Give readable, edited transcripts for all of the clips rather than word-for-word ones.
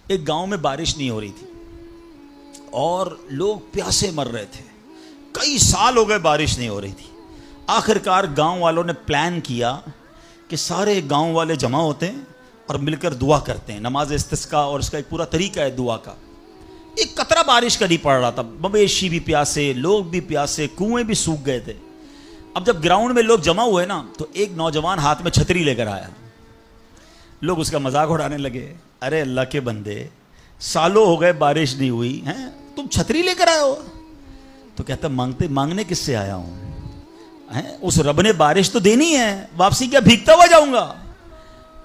ایک گاؤں میں بارش نہیں ہو رہی تھی اور لوگ پیاسے مر رہے تھے. کئی سال ہو گئے بارش نہیں ہو رہی تھی. آخر کار گاؤں والوں نے پلان کیا کہ سارے گاؤں والے جمع ہوتے ہیں اور مل کر دعا کرتے ہیں. نماز استسقاء اور اس کا ایک پورا طریقہ ہے دعا کا. ایک قطرہ بارش کا نہیں پڑ رہا تھا. مویشی بھی پیاسے, لوگ بھی پیاسے, کنویں بھی سوکھ گئے تھے. اب جب گراؤنڈ میں لوگ جمع ہوئے نا تو ایک نوجوان ہاتھ میں چھتری لے کر آیا. لوگ اس کا مذاق اڑانے لگے, ارے اللہ کے بندے, سالوں ہو گئے بارش نہیں ہوئی ہیں, تم چھتری لے کر آئے ہو. تو کہتا مانگنے کس سے آیا ہوں, اس رب نے بارش تو دینی ہے, واپسی کیا بھیگتا ہوا جاؤں گا.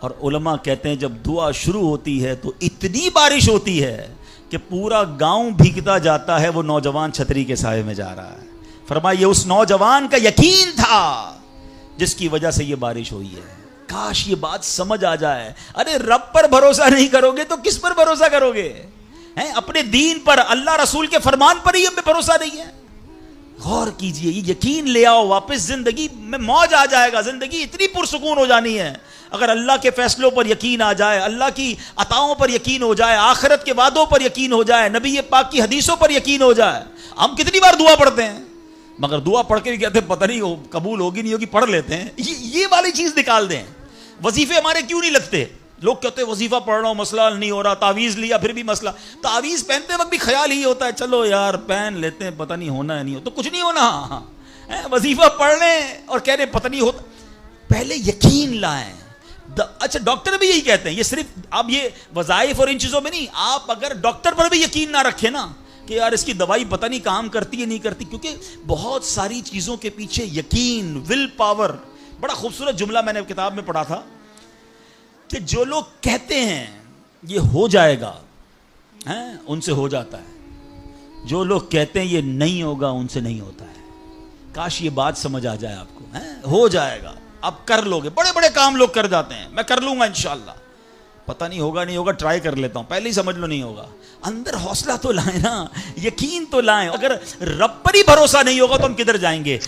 اور علماء کہتے ہیں جب دعا شروع ہوتی ہے تو اتنی بارش ہوتی ہے کہ پورا گاؤں بھیگتا جاتا ہے, وہ نوجوان چھتری کے سائے میں جا رہا ہے. فرمایا یہ اس نوجوان کا یقین تھا جس کی وجہ سے یہ بارش ہوئی ہے. کاش یہ بات سمجھ آ جائے. ارے رب پر بھروسہ نہیں کرو گے تو کس پر بھروسہ کرو گے؟ اپنے دین پر, اللہ رسول کے فرمان پر ہی ہمیں بھروسہ نہیں ہے. غور کیجئے, یہ یقین لے آؤ, واپس زندگی میں موج آ جائے گا. زندگی اتنی پرسکون ہو جانی ہے اگر اللہ کے فیصلوں پر یقین آ جائے, اللہ کی عطاؤں پر یقین ہو جائے, آخرت کے وعدوں پر یقین ہو جائے, نبی پاک کی حدیثوں پر یقین ہو جائے. ہم کتنی بار دعا پڑھتے ہیں مگر دعا پڑھ کے بھی کہتے ہیں پتہ نہیں قبول ہوگی نہیں ہوگی, پڑھ لیتے ہیں. یہ والی چیز نکال دیں. وظیفے ہمارے کیوں نہیں لگتے؟ لوگ کہتے ہیں وظیفہ پڑھ رہا ہوں مسئلہ نہیں ہو رہا, تعویذ لیا پھر بھی مسئلہ. تعویذ پہنتے وقت بھی خیال ہی ہوتا ہے چلو یار پہن لیتے ہیں, پتہ نہیں ہونا ہے نہیں ہو تو کچھ نہیں ہونا. وظیفہ پڑھ لیں اور کہہ رہے پتہ نہیں ہوتا. پہلے یقین لائیں. اچھا ڈاکٹر بھی یہی کہتے ہیں, یہ صرف اب یہ وظائف اور ان چیزوں میں نہیں, آپ اگر ڈاکٹر پر بھی یقین نہ رکھیں نا کہ یار اس کی دوائی پتہ نہیں کام کرتی ہے نہیں کرتی, کیونکہ بہت ساری چیزوں کے پیچھے یقین, ول پاور. بڑا خوبصورت جملہ میں نے کتاب میں پڑھا تھا کہ جو لوگ کہتے ہیں یہ ہو جائے گا ان سے ہو جاتا ہے, جو لوگ کہتے ہیں یہ نہیں ہوگا ان سے نہیں ہوتا ہے. کاش یہ بات سمجھ آ جائے آپ کو. ہو جائے گا, آپ کر لو گے. بڑے بڑے کام لوگ کر جاتے ہیں, میں کر لوں گا انشاءاللہ, پتہ نہیں ہوگا نہیں ہوگا, ٹرائی کر لیتا ہوں, پہلے ہی سمجھ لو نہیں ہوگا. اندر حوصلہ تو لائیں نا, یقین تو لائیں. اگر رب پر ہی بھروسہ نہیں ہوگا تو ہم کدھر جائیں گے؟